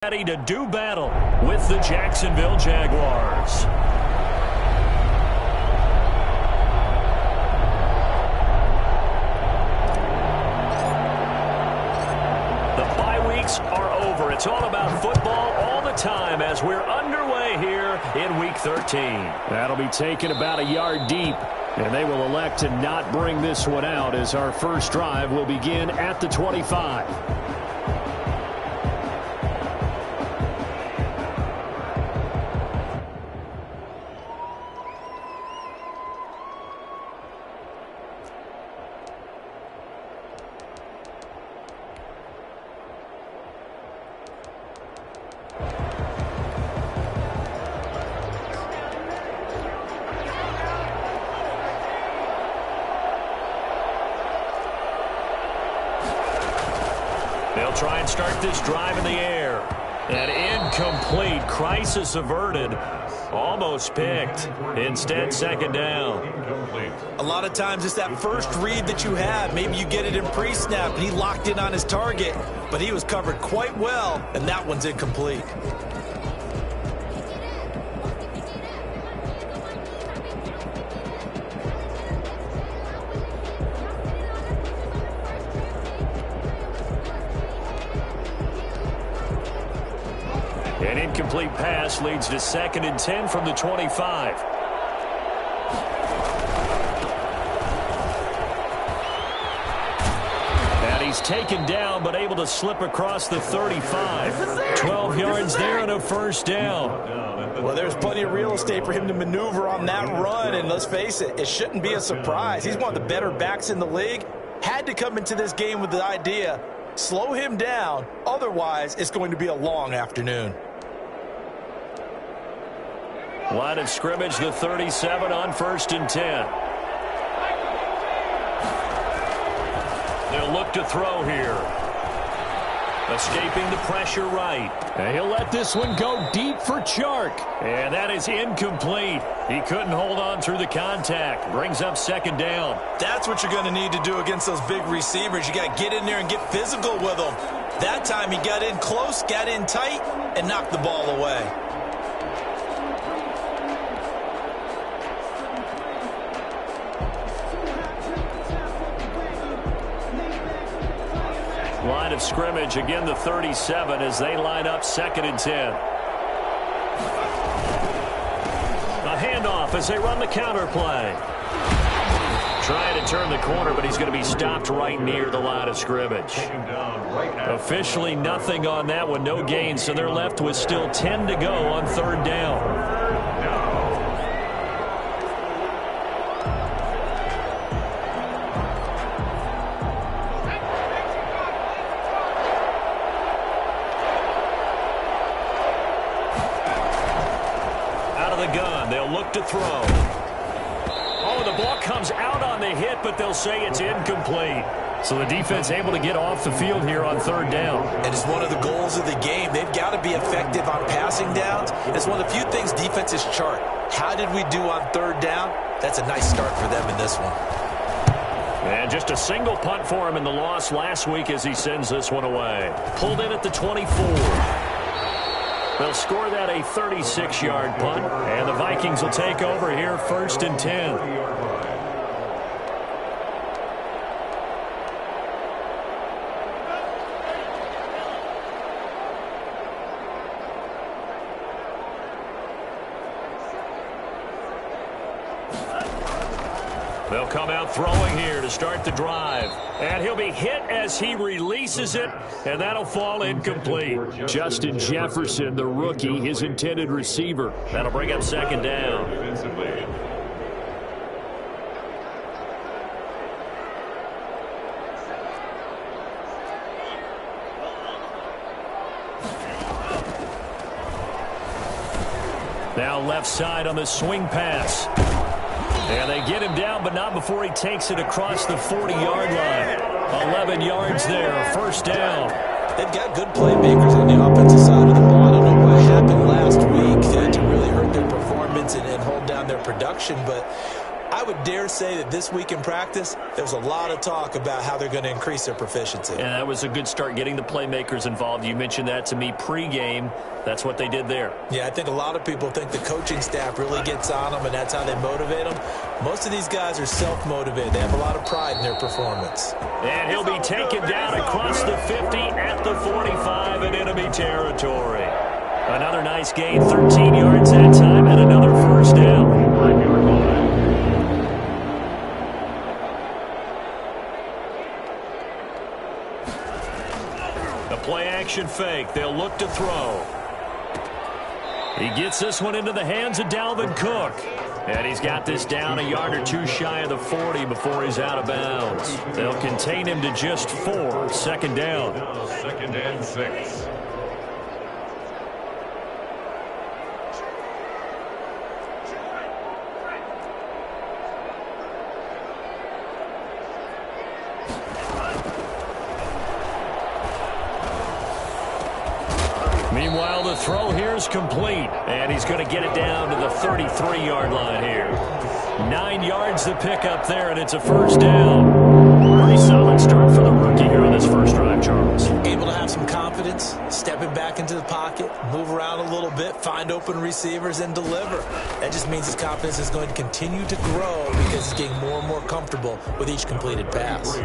Ready to do battle with the Jacksonville Jaguars. The bye weeks are over. It's all about football all the time as we're underway here in Week 13. That'll be taken about a yard deep, and they will elect to not bring this one out as our first drive will begin at the 25. They'll try and start this drive in the air. An incomplete, crisis averted. Almost picked. Instead, second down. A lot of times it's that first read that you have. Maybe you get it in pre-snap and he locked in on his target, but he was covered quite well, and that one's incomplete. An incomplete pass leads to 2nd and 10 from the 25. And he's taken down but able to slip across the 35. 12 yards there and a first down. Well, there's plenty of real estate for him to maneuver on that run, and let's face it, it shouldn't be a surprise. He's one of the better backs in the league. Had to come into this game with the idea, slow him down, otherwise it's going to be a long afternoon. Line of scrimmage, the 37 on 1st and 10. They'll look to throw here. Escaping the pressure right. And he'll let this one go deep for Chark. And that is incomplete. He couldn't hold on through the contact. Brings up 2nd down. That's what you're going to need to do against those big receivers. You got to get in there and get physical with them. That time he got in close, got in tight, and knocked the ball away. Line of scrimmage, again the 37 as they line up 2nd and 10. A handoff as they run the counter play. Trying to turn the corner, but he's going to be stopped right near the line of scrimmage. Officially nothing on that one, no gain, so they're left with still 10 to go on 3rd down. To throw. Oh, the ball comes out on the hit, but they'll say it's incomplete. So the defense able to get off the field here on 3rd down. And it's one of the goals of the game. They've got to be effective on passing downs. It's one of the few things defenses chart. How did we do on 3rd down? That's a nice start for them in this one. And just a single punt for him in the loss last week as he sends this one away. Pulled in at the 24. They'll score that a 36-yard punt, and the Vikings will take over here 1st and 10. They'll come out throwing here to start the drive. And he'll be hit as he releases it, and that'll fall incomplete. Justin Jefferson, the rookie, his intended receiver. That'll bring up 2nd down. Now left side on the swing pass. And they get him down, but not before he takes it across the 40-yard line. 11 yards there, 1st down. They've got good playmakers on the offensive side of the ball. I don't know what happened last week to really hurt their performance and hold down their production, but I I would dare say that this week in practice, there's a lot of talk about how they're going to increase their proficiency. And that was a good start, getting the playmakers involved. You mentioned that to me pregame. That's what they did there. Yeah, I think a lot of people think the coaching staff really gets on them, and that's how they motivate them. Most of these guys are self-motivated. They have a lot of pride in their performance. And he'll be taken down across the 50 at the 45 in enemy territory. Another nice gain, 13 yards that time, and another first down. The play-action fake. They'll look to throw. He gets this one into the hands of Dalvin Cook. And he's got this down a yard or two shy of the 40 before he's out of bounds. They'll contain him to just 4. Second down. Second and 6. Meanwhile, the throw here is complete, and he's going to get it down to the 33-yard line here. 9 yards to pick up there, and it's a first down. Pretty solid start for the rookie here on this first drive, Charles. Able to have some confidence, stepping back into the pocket, move around a little bit, find open receivers, and deliver. That just means his confidence is going to continue to grow because he's getting more and more comfortable with each completed pass.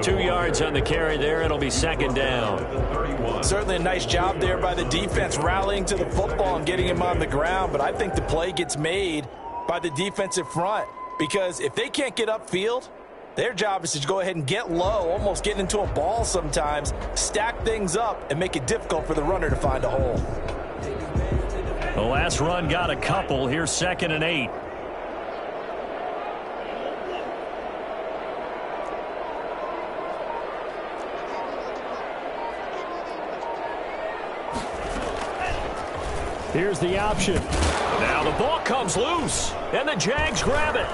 2 yards on the carry there. It'll be second down. Certainly a nice job there by the defense rallying to the football and getting him on the ground, but I think the play gets made by the defensive front because if they can't get upfield, their job is to go ahead and get low, almost get into a ball sometimes, stack things up, and make it difficult for the runner to find a hole. The last run got a couple. Here's 2nd and 8. Here's the option. Now the ball comes loose, and the Jags grab it.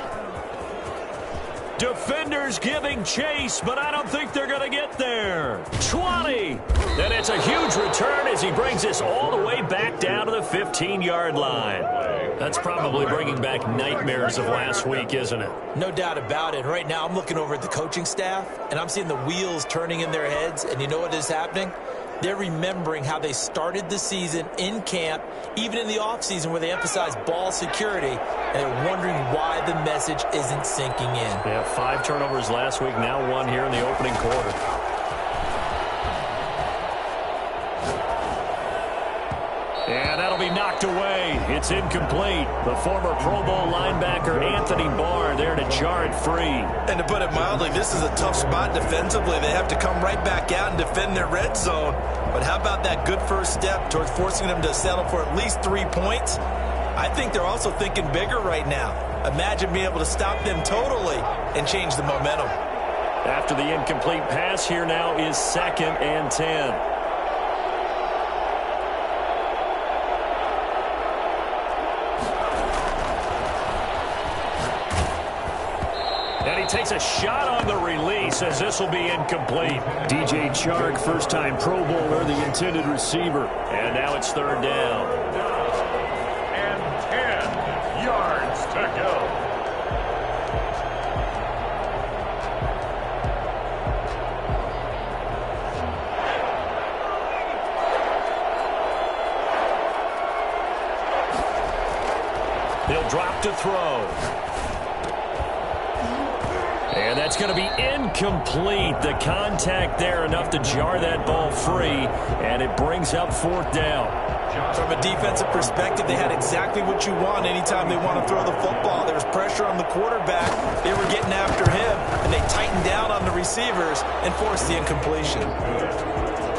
Defenders giving chase, but I don't think they're going to get there. 20. And it's a huge return as he brings this all the way back down to the 15-yard line. That's probably bringing back nightmares of last week, isn't it? No doubt about it. Right now I'm looking over at the coaching staff, and I'm seeing the wheels turning in their heads, and you know what is happening? They're remembering how they started the season in camp, even in the offseason where they emphasized ball security, and they're wondering why the message isn't sinking in. Yeah, 5 turnovers last week, now 1 here in the opening quarter. And that'll be knocked away. It's incomplete. The former Pro Bowl linebacker Anthony Barr there to jar it free. And to put it mildly, this is a tough spot defensively. They have to come right back out and defend their red zone. But how about that good first step towards forcing them to settle for at least 3 points? I think they're also thinking bigger right now. Imagine being able to stop them totally and change the momentum. After the incomplete pass, here now is 2nd and 10. Takes a shot on the release as this will be incomplete. DJ Chark, first-time Pro Bowler, the intended receiver. And now it's 3rd down. And 10 yards to go. He'll drop to throw. And that's going to be incomplete. The contact there enough to jar that ball free, and it brings up 4th down. From a defensive perspective, they had exactly what you want anytime they want to throw the football. There was pressure on the quarterback. They were getting after him, and they tightened down on the receivers and forced the incompletion.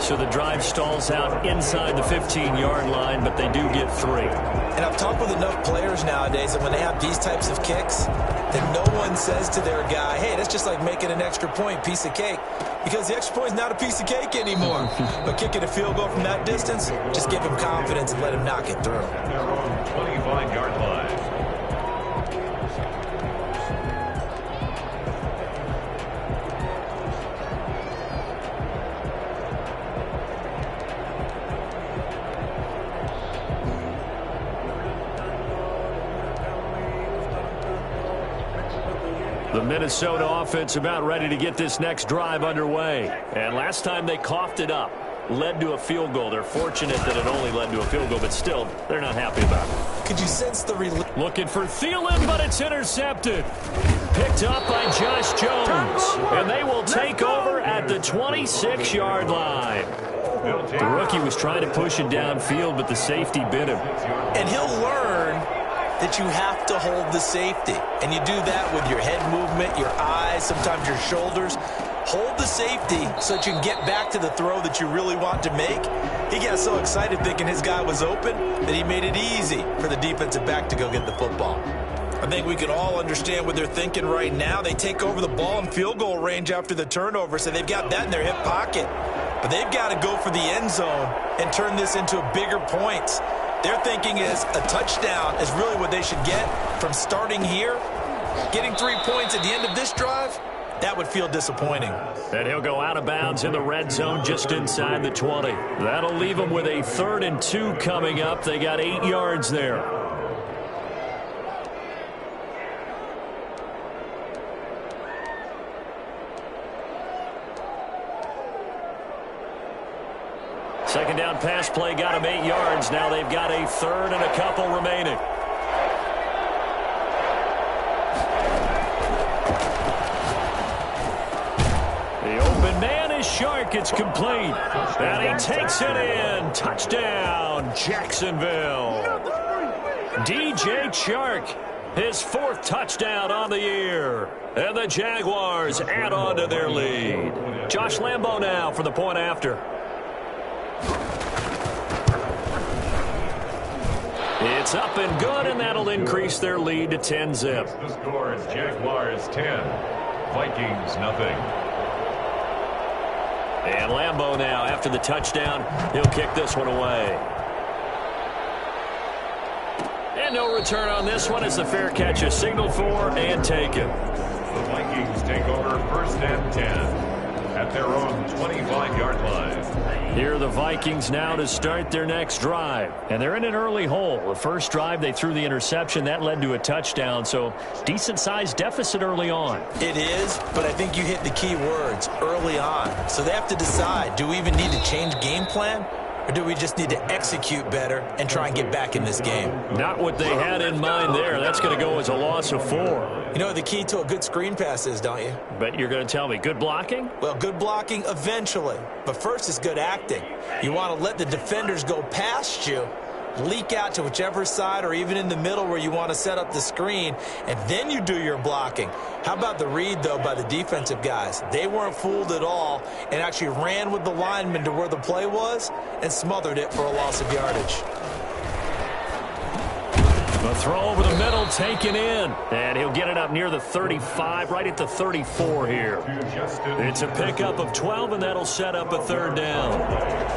So the drive stalls out inside the 15-yard line, but they do get 3. And I've talked with enough players nowadays that when they have these types of kicks, that no one says to their guy, hey, that's just like making an extra point, piece of cake. Because the extra point is not a piece of cake anymore. But kicking a field goal from that distance, just give him confidence and let him knock it through. 25-yard line. The Minnesota offense about ready to get this next drive underway. And last time they coughed it up, led to a field goal. They're fortunate that it only led to a field goal, but still, they're not happy about it. Could you sense the relief? Looking for Thielen, but it's intercepted. Picked up by Josh Jones. And they will take over at the 26-yard line. The rookie was trying to push it downfield, but the safety bit him. And he'll learn that you have to hold the safety. And you do that with your head movement, your eyes, sometimes your shoulders. Hold the safety so that you can get back to the throw that you really want to make. He got so excited thinking his guy was open that he made it easy for the defensive back to go get the football. I think we can all understand what they're thinking right now. They take over the ball in field goal range after the turnover, so they've got that in their hip pocket. But they've got to go for the end zone and turn this into bigger points. Their thinking is a touchdown is really what they should get from starting here. Getting 3 points at the end of this drive, that would feel disappointing. And he'll go out of bounds in the red zone just inside the 20. That'll leave them with a 3rd and 2 coming up. They got 8 yards there. Second down pass play got them 8 yards. Now they've got a 3rd and a couple remaining. The open man is Shark. It's complete. And he takes it in. Touchdown, Jacksonville. DJ Chark, his 4th touchdown on the year. And the Jaguars add on to their lead. Josh Lambo now for the point after. It's up and good, and that'll increase their lead to 10-zip. The score is Jaguars 10, Vikings nothing. And Lambo now, after the touchdown, he'll kick this one away. And no return on this one as the fair catch is signaled for and taken. The Vikings take over 1st and 10 at their own 25-yard line. Here are the Vikings now to start their next drive. And they're in an early hole. The first drive, they threw the interception. That led to a touchdown, so decent-sized deficit early on. It is, but I think you hit the key words, early on. So they have to decide, do we even need to change game plan? Or do we just need to execute better and try and get back in this game? Not what they had in mind there. That's going to go as a loss of 4. You know what the key to a good screen pass is, don't you? But you're going to tell me, good blocking? Well, good blocking eventually. But first is good acting. You want to let the defenders go past you, leak out to whichever side or even in the middle where you want to set up the screen, and then you do your blocking. How about the read, though, by the defensive guys? They weren't fooled at all and actually ran with the lineman to where the play was and smothered it for a loss of yardage. The throw over the middle taken in, and he'll get it up near the 35, right at the 34 here. It's a pickup of 12, and that'll set up a 3rd down.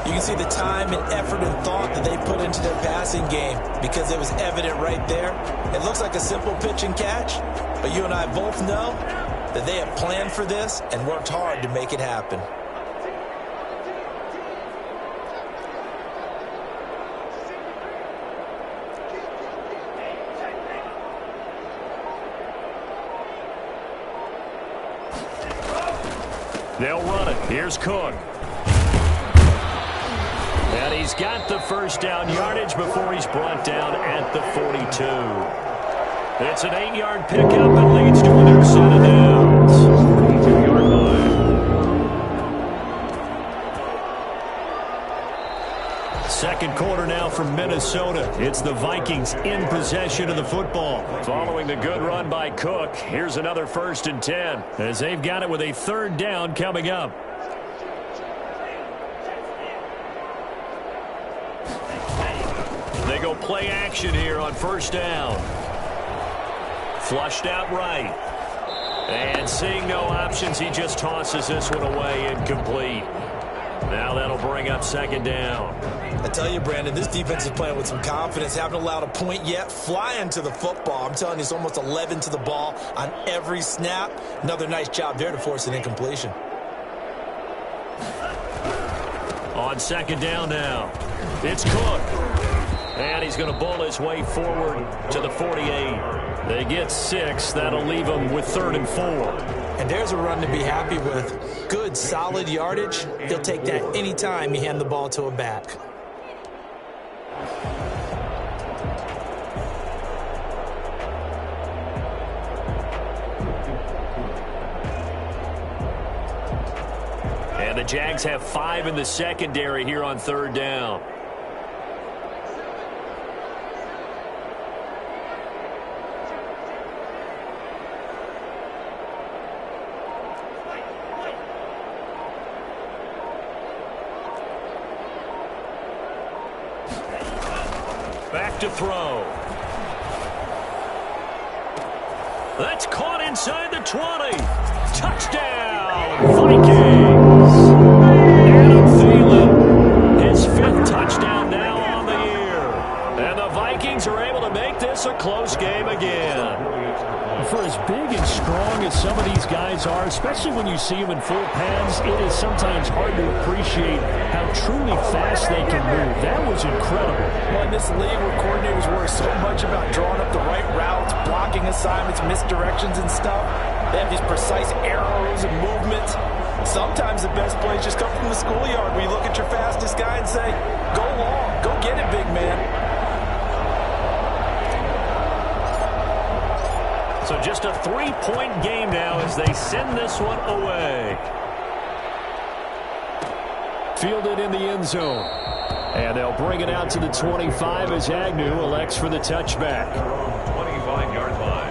You can see the time and effort and thought that they put into their passing game because it was evident right there. It looks like a simple pitch and catch, but you and I both know that they have planned for this and worked hard to make it happen. They'll run it. Here's Cook. And he's got the 1st down yardage before he's brought down at the 42. It's an 8-yard pickup and leads to a new set of downs. 42-yard line. Second quarter now from Minnesota. It's the Vikings in possession of the football. Following the good run by Cook, here's another 1st and 10 as they've got it with a 3rd down coming up. They go play action here on 1st down. Flushed out right. And seeing no options, he just tosses this one away, incomplete. Now that'll bring up 2nd down. I tell you, Brandon, this defense is playing with some confidence. Haven't allowed a point yet. Flying to the football. I'm telling you, it's almost 11 to the ball on every snap. Another nice job there to force an incompletion. On 2nd down now, it's Cook. And he's going to bowl his way forward to the 48. They get 6. That'll leave them with 3rd and 4. And there's a run to be happy with. Good, solid yardage. He'll take that any time you hand the ball to a back. And the Jags have 5 in the secondary here on 3rd down. Back to throw. That's caught inside the 20. Touchdown, Vikings. Adam Thielen, his 5th touchdown now on the year. And the Vikings are able to make this a close game again. For as big and strong as some of these guys are, especially when you see them in full pads, it is sometimes hard to appreciate how truly fast they can move. That was incredible. Well, in this league where coordinators worry so much about drawing up the right routes, blocking assignments, misdirections and stuff, they have these precise arrows and movements. Sometimes the best plays just come from the schoolyard where you look at your fastest guy and say, go long, go get it, big man. So just a 3-point game now as they send this one away. Fielded in the end zone. And they'll bring it out to the 25 as Agnew elects for the touchback. 25-yard line.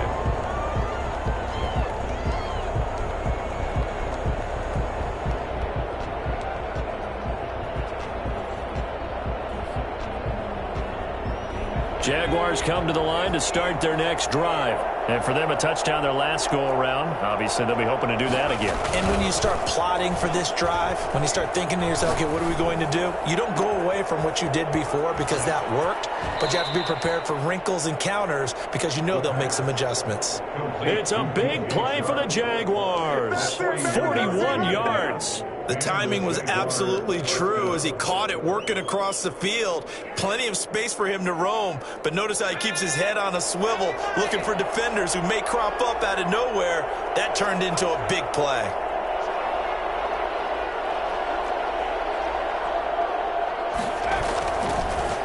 Jaguars come to the line to start their next drive. And for them, a touchdown their last go-around. Obviously, they'll be hoping to do that again. And when you start plotting for this drive, when you start thinking to yourself, okay, what are we going to do? You don't go away from what you did before because that worked, but you have to be prepared for wrinkles and counters because you know they'll make some adjustments. It's a big play for the Jaguars. 41 yards. The timing was absolutely true as he caught it working across the field. Plenty of space for him to roam, but notice how he keeps his head on a swivel looking for defenders who may crop up out of nowhere. That turned into a big play.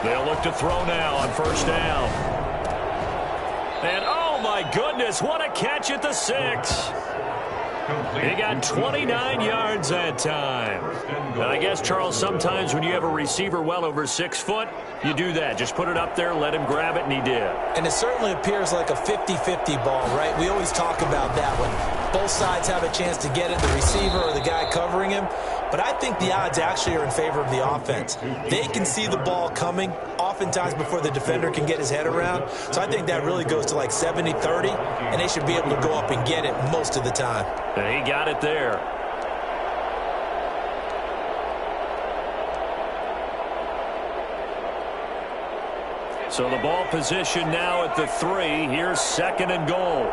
They'll look to throw now on 1st down. And oh my goodness, what a catch at the 6. He got 29 yards that time. And I guess, Charles, sometimes when you have a receiver well over 6 foot, you do that. Just put it up there, let him grab it, and he did. And it certainly appears like a 50-50 ball, right? We always talk about that when both sides have a chance to get it, the receiver or the guy covering him. But I think the odds actually are in favor of the offense. They can see the ball coming oftentimes before the defender can get his head around. So I think that really goes to like 70-30, and they should be able to go up and get it most of the time. And he got it there. So the ball position now at the 3. Here's 2nd and goal.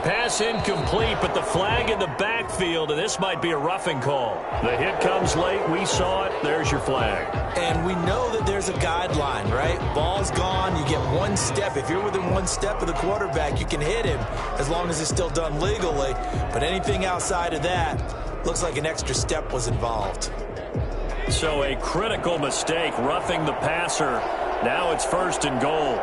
Pass incomplete, but the flag in the backfield, and this might be a roughing call. The hit comes late. We saw it. There's your flag. And we know that there's a guideline, right? Ball's gone. You get 1 step. If you're within 1 step of the quarterback, you can hit him as long as it's still done legally. But anything outside of that, looks like an extra step was involved. So a critical mistake, roughing the passer. Now it's 1st and goal.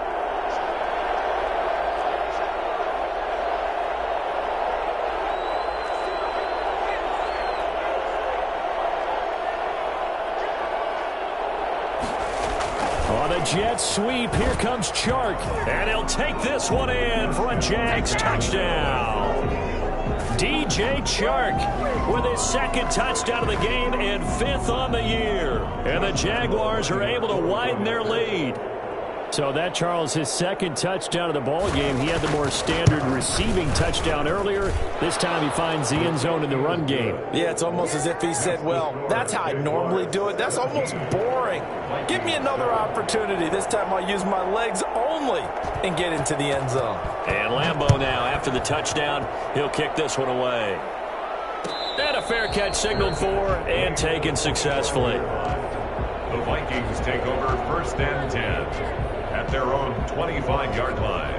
On a jet sweep, here comes Chark. And he'll take this one in for a Jags touchdown. DJ Chark with his 2nd touchdown of the game and 5th on the year. And the Jaguars are able to widen their lead. So that, Charles, his 2nd touchdown of the ball game. He had the more standard receiving touchdown earlier. This time he finds the end zone in the run game. Yeah, it's almost as if he said, well, that's how I normally do it. That's almost boring. Give me another opportunity. This time I'll use my legs only and get into the end zone. And Lambeau now, after the touchdown, he'll kick this one away. And a fair catch signaled for and taken successfully. The Vikings take over first and 10 at their own 25-yard line.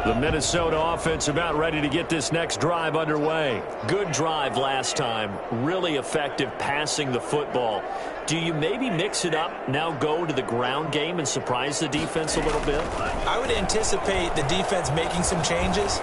The Minnesota offense about ready to get this next drive underway. Good drive last time. Really effective passing the football. Do you maybe mix it up, now go to the ground game and surprise the defense a little bit? I would anticipate the defense making some changes,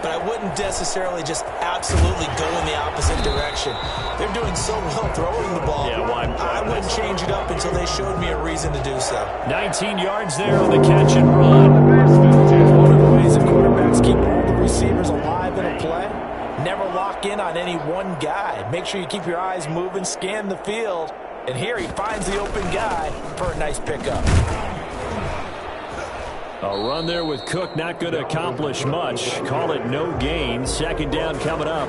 but I wouldn't necessarily just absolutely go in the opposite direction. They're doing so well throwing the ball. Yeah, well, I wouldn't change it up until they showed me a reason to do so. 19 yards there on the catch and run. One of the ways that quarterbacks keep all the receivers alive in a play, never lock in on any one guy. Make sure you keep your eyes moving, scan the field, and here he finds the open guy for a nice pickup. A run there with Cook not going to accomplish much. Call it no gain. Second down coming up.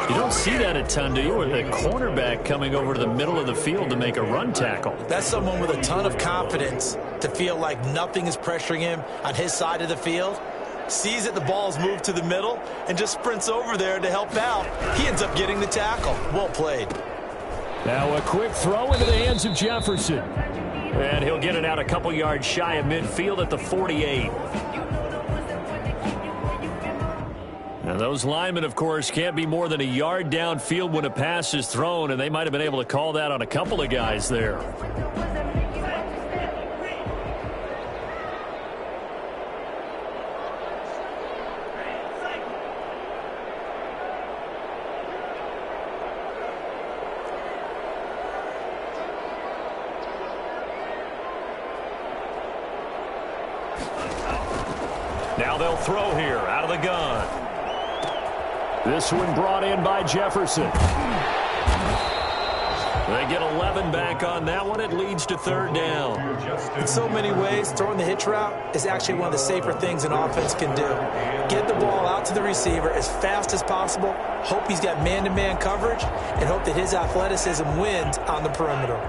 You don't see that a ton, do you? With a cornerback coming over to the middle of the field to make a run tackle. That's someone with a ton of confidence to feel like nothing is pressuring him on his side of the field. Sees that the ball's moved to the middle and just sprints over there to help out. He ends up getting the tackle. Well played. Now a quick throw into the hands of Jefferson. And he'll get it out a couple yards shy of midfield at the 48. And those linemen, of course, can't be more than a yard downfield when a pass is thrown, and they might have been able to call that on a couple of guys there. Now they'll throw here out of the gun. This one brought in by Jefferson. They get 11 back on that one. It leads to third down. In so many ways, throwing the hitch route is actually one of the safer things an offense can do. Get the ball out to the receiver as fast as possible, hope he's got man-to-man coverage, and hope that his athleticism wins on the perimeter.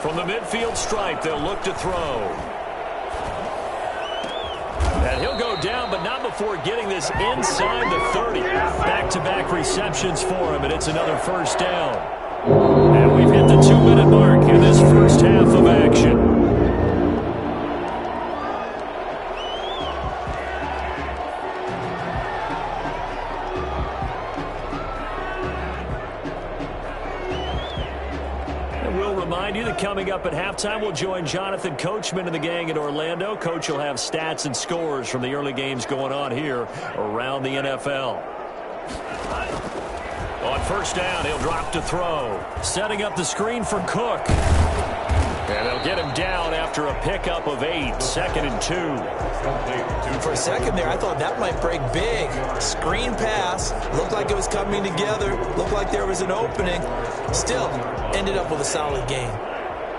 From the midfield stripe, they'll look to throw. And he'll go down, but not before getting this inside the 30. Back-to-back receptions for him, and it's another first down. And we've hit the 2-minute mark in this first half of action. Coming up at halftime, we'll join Jonathan Coachman and the gang in Orlando. Coach will have stats and scores from the early games going on here around the NFL. On first down, he'll drop to throw. Setting up the screen for Cook. And they'll get him down after a pickup of 8. 2nd and 2. For a second there, I thought that might break big. Screen pass. Looked like it was coming together. Looked like there was an opening. Still, ended up with a solid gain.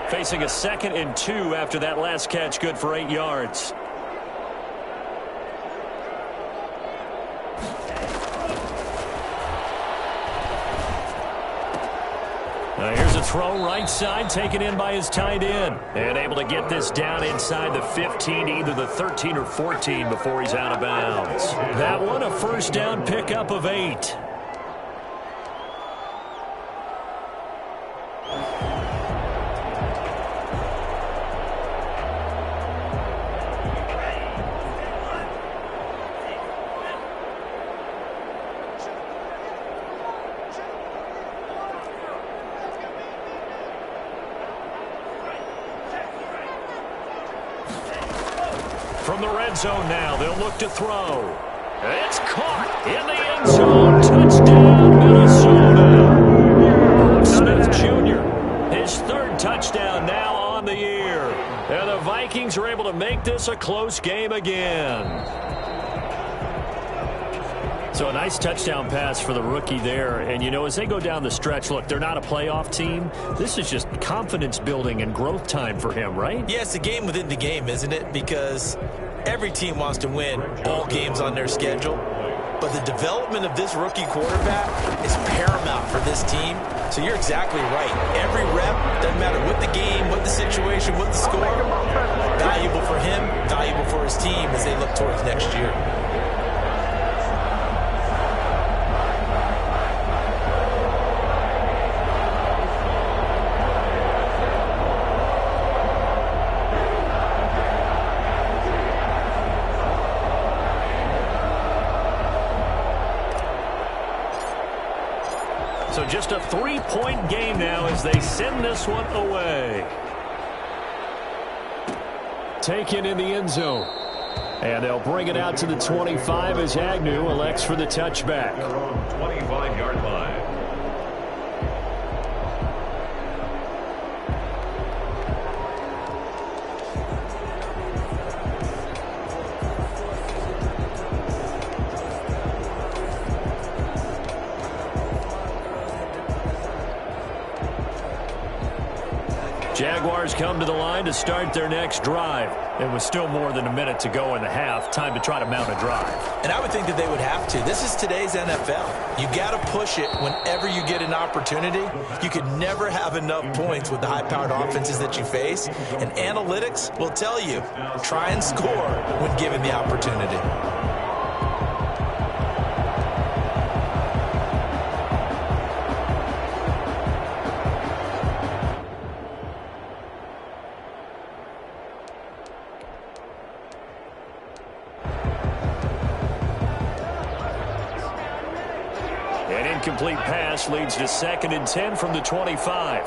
Facing a 2nd and 2 after that last catch, good for 8 yards. Now here's a throw right side, taken in by his tight end. And able to get this down inside the 15, either the 13 or 14 before he's out of bounds. That one, a first down pickup of 8. From the red zone now, they'll look to throw. It's caught in the end zone. Touchdown, Minnesota. Smith Jr., his 3rd touchdown now on the year. And the Vikings are able to make this a close game again. So a nice touchdown pass for the rookie there. And, you know, as they go down the stretch, look, they're not a playoff team. This is just confidence building and growth time for him, right? Yeah, it's a game within the game, isn't it? Because Every team wants to win all games on their schedule, but the development of this rookie quarterback is paramount for this team. So you're exactly right. Every rep, doesn't matter what the game, what the situation, what the score, valuable for him, valuable for his team as they look towards next year. So just a 3-point game now as they send this one away. Taken in the end zone. And they'll bring it out to the 25 as Agnew elects for the touchback. Their own 25-yard line. Jaguars come to the line to start their next drive. It was still more than a minute to go in the half. Time to try to mount a drive. And I would think that they would have to. This is today's NFL. You got to push it whenever you get an opportunity. You could never have enough points with the high-powered offenses that you face. And analytics will tell you, try and score when given the opportunity. An incomplete pass leads to 2nd and 10 from the 25.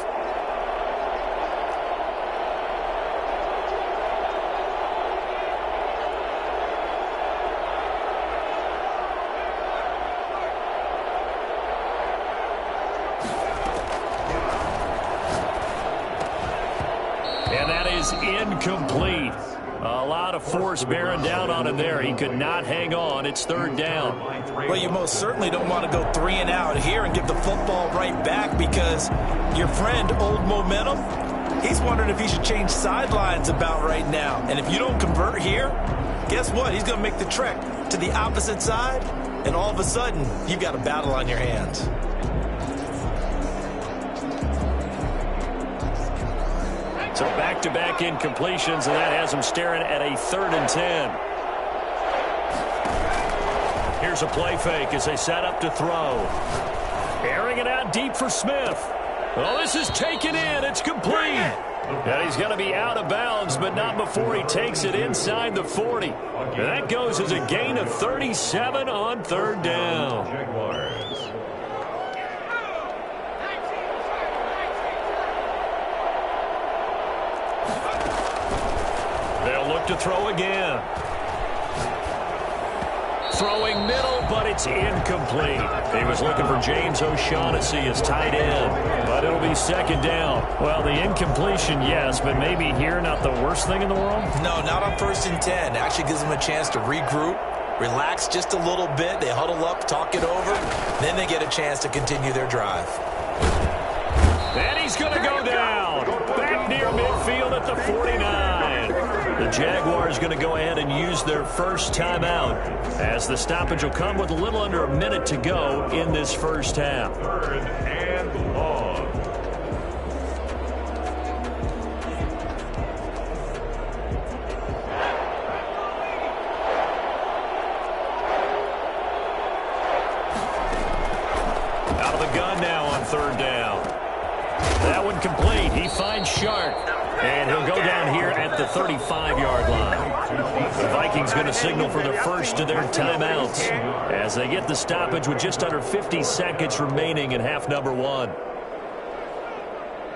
And that is incomplete. A lot of force bearing down on him there. He could not hang on. It's 3rd down. Well, you most certainly don't want to go 3 and out here and give the football right back because your friend, Old Momentum, he's wondering if he should change sidelines about right now. And if you don't convert here, guess what? He's going to make the trek to the opposite side, and all of a sudden, you've got a battle on your hands. So back-to-back incompletions, and that has him staring at a 3rd and 10. Here's a play fake as they set up to throw. Airing it out deep for Smith. Well, this is taken in. It's complete. And he's going to be out of bounds, but not before he takes it inside the 40. And that goes as a gain of 37 on 3rd down. Jaguars. They'll look to throw again. Throwing middle, but it's incomplete. He was looking for James O'Shaughnessy as tight end, but it'll be 2nd down. Well, the incompletion, yes, but maybe here not the worst thing in the world? No, not on 1st and 10. Actually gives them a chance to regroup, relax just a little bit. They huddle up, talk it over. Then they get a chance to continue their drive. And he's going to go down. Back near midfield at the 49. The Jaguars going to go ahead and use their first timeout as the stoppage will come with a little under a minute to go in this first half. 3rd and long. Out of the gun now on 3rd down. That one complete. He finds Shark. And he'll go down here at the 35-yard line. The Vikings going to signal for the first of their timeouts as they get the stoppage with just under 50 seconds remaining in half number 1.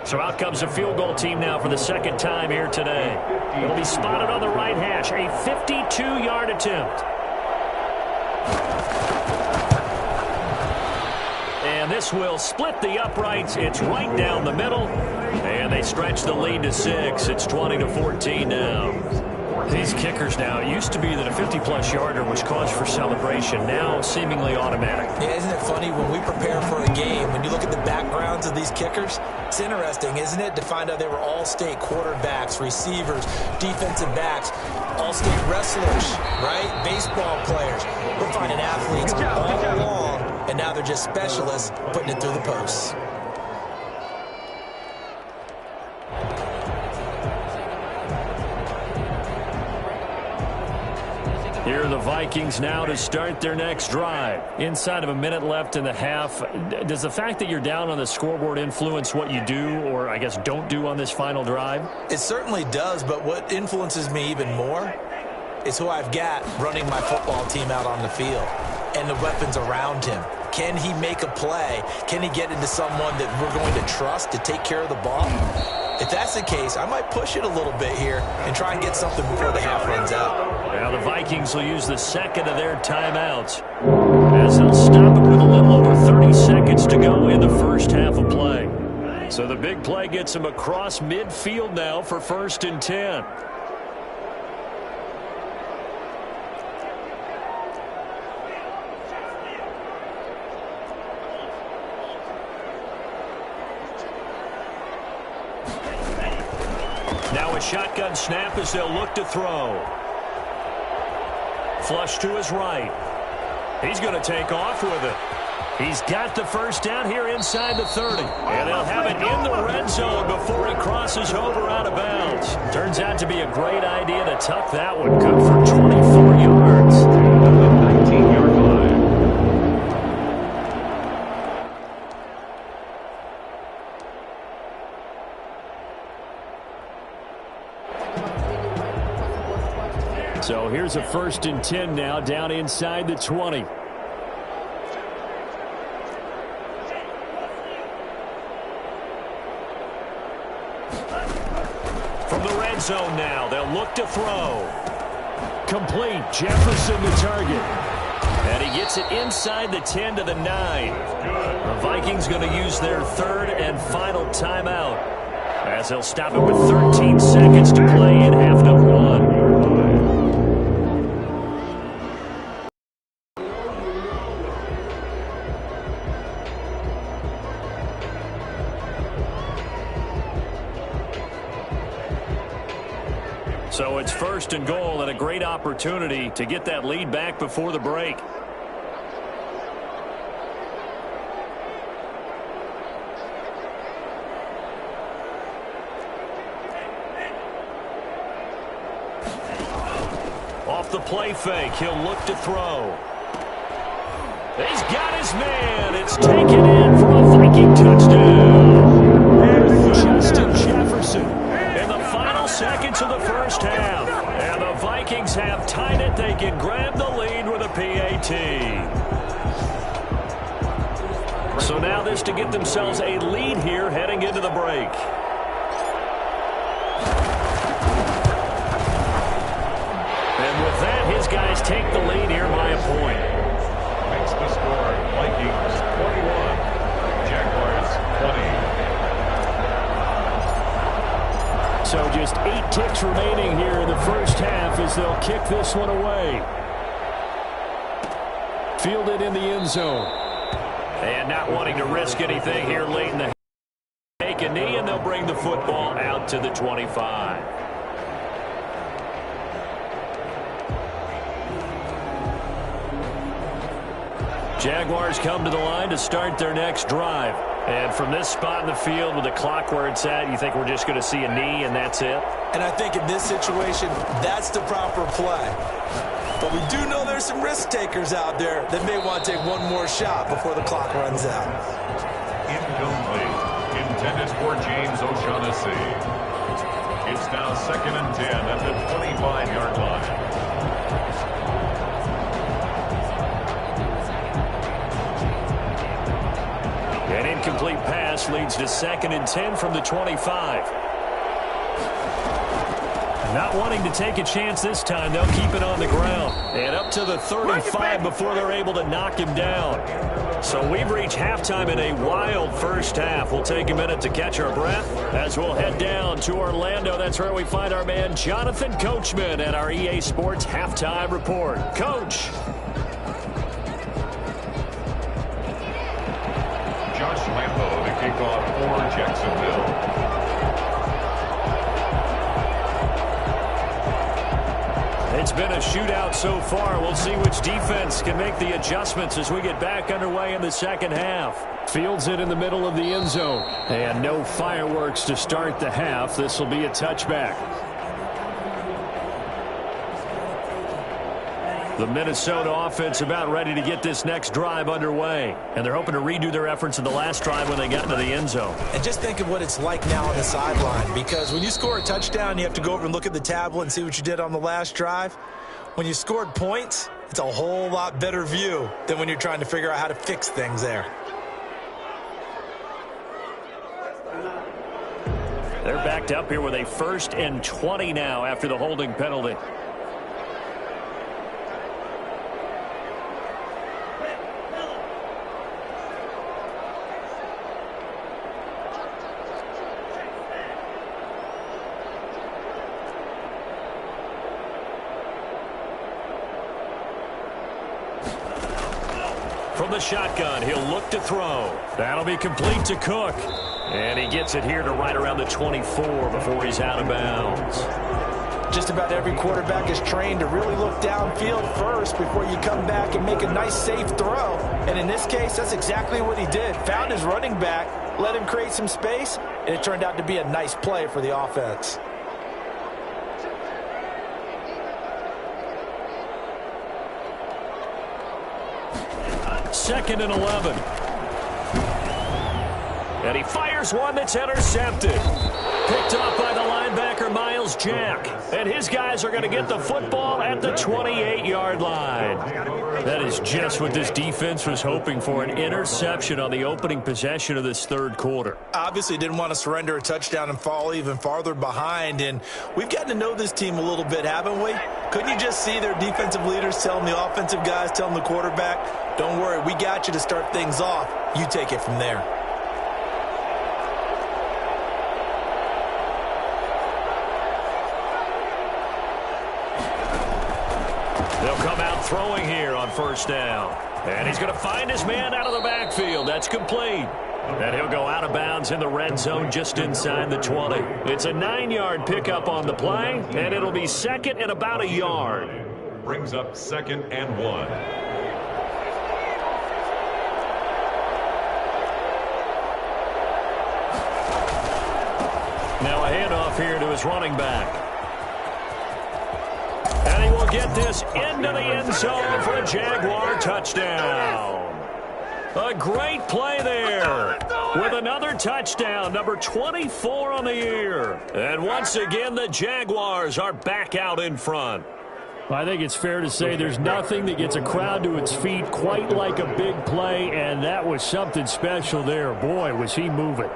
So out comes the field goal team now for the 2nd time here today. It'll be spotted on the right hash, a 52-yard attempt. And this will split the uprights. It's right down the middle. And they stretch the lead to 6. It's 20-14 now. These kickers now, it used to be that a 50-plus yarder was cause for celebration. Now seemingly automatic. Yeah, isn't it funny when we prepare for a game, when you look at the backgrounds of these kickers, it's interesting, isn't it, to find out they were all-state quarterbacks, receivers, defensive backs, all-state wrestlers, right? Baseball players. We're finding athletes all along, and now they're just specialists putting it through the posts. Here are the Vikings now to start their next drive. Inside of a minute left in the half, does the fact that you're down on the scoreboard influence what you do, or I guess don't do on this final drive? It certainly does, but what influences me even more is who I've got running my football team out on the field and the weapons around him. Can he make a play? Can he get into someone that we're going to trust to take care of the ball? If that's the case, I might push it a little bit here and try and get something before the half runs out. Now the Vikings will use the second of their timeouts as they'll stop it with a little over 30 seconds to go in the first half of play. So the big play gets them across midfield now for 1st and 10. Now a shotgun snap as they'll look to throw. Flush to his right. He's going to take off with it. He's got the first down here inside the 30. And they'll have it in the red zone before he crosses over out of bounds. Turns out to be a great idea to tuck that one. Good for 24 yards. 19-yard line. So here's a 1st and 10 now down inside the 20. From the red zone now, they'll look to throw. Complete. Jefferson the target. And he gets it inside the 10 to the 9. The Vikings going to use their 3rd and final timeout as they'll stop it with 13 seconds to play in half number 1. So it's 1st and goal and a great opportunity to get that lead back before the break. Off the play fake, he'll look to throw. He's got his man. It's taken in for a Viking touchdown. Justin Jefferson. In the final seconds of the first half. And the Vikings have tied it. They can grab the lead with a PAT. So now this to get themselves a lead here heading into the break. And with that, his guys take the lead here by a point. Makes the score Vikings 21, Jaguars 20. So just 8 ticks remaining here in the first half as they'll kick this one away. Fielded in the end zone. And not wanting to risk anything here late in the half. Take a knee and they'll bring the football out to the 25. Jaguars come to the line to start their next drive. And from this spot in the field with the clock where it's at, you think we're just going to see a knee and that's it? And I think in this situation, that's the proper play. But we do know there's some risk takers out there that may want to take one more shot before the clock runs out. Incomplete. Intended for James O'Shaughnessy. It's now 2nd and 10 at the 25-yard line. An incomplete pass leads to 2nd and 10 from the 25. Not wanting to take a chance this time, they'll keep it on the ground. And up to the 35 before they're able to knock him down. So we've reached halftime in a wild first half. We'll take a minute to catch our breath as we'll head down to Orlando. That's where we find our man Jonathan Coachman at our EA Sports Halftime Report. Coach. Josh Lambo to kick off for Jacksonville. It's been a shootout so far. We'll see which defense can make the adjustments as we get back underway in the second half. Fields it in the middle of the end zone. And no fireworks to start the half. This will be a touchback. The Minnesota offense about ready to get this next drive underway. And they're hoping to redo their efforts in the last drive when they got into the end zone. And just think of what it's like now on the sideline, because when you score a touchdown, you have to go over and look at the tablet and see what you did on the last drive. When you scored points, it's a whole lot better view than when you're trying to figure out how to fix things there. They're backed up here with a 1st and 20 now after the holding penalty. From the shotgun, he'll look to throw. That'll be complete to Cook. And he gets it here to right around the 24 before he's out of bounds. Just about every quarterback is trained to really look downfield first before you come back and make a nice, safe throw. And in this case, that's exactly what he did. Found his running back, let him create some space, and it turned out to be a nice play for the offense. Second and 11. And he fires one that's intercepted. Picked off by the linebacker, Miles Jack. And his guys are going to get the football at the 28-yard line. That is just what this defense was hoping for, an interception on the opening possession of this third quarter. Obviously didn't want to surrender a touchdown and fall even farther behind. And we've gotten to know this team a little bit, haven't we? Couldn't you just see their defensive leaders telling the offensive guys, telling the quarterback, don't worry, we got you to start things off. You take it from there. They'll come out throwing here on first down. And he's going to find his man out of the backfield. That's complete. And he'll go out of bounds in the red zone just inside the 20. It's a 9-yard pickup on the play, and it'll be second and about a yard. Brings up 2nd and 1. Now a handoff here to his running back. And he will get this into the end zone for a Jaguar touchdown. A great play there with another touchdown, number 24 on the year. And once again, the Jaguars are back out in front. I think it's fair to say there's nothing that gets a crowd to its feet quite like a big play, and that was something special there. Boy, was he moving.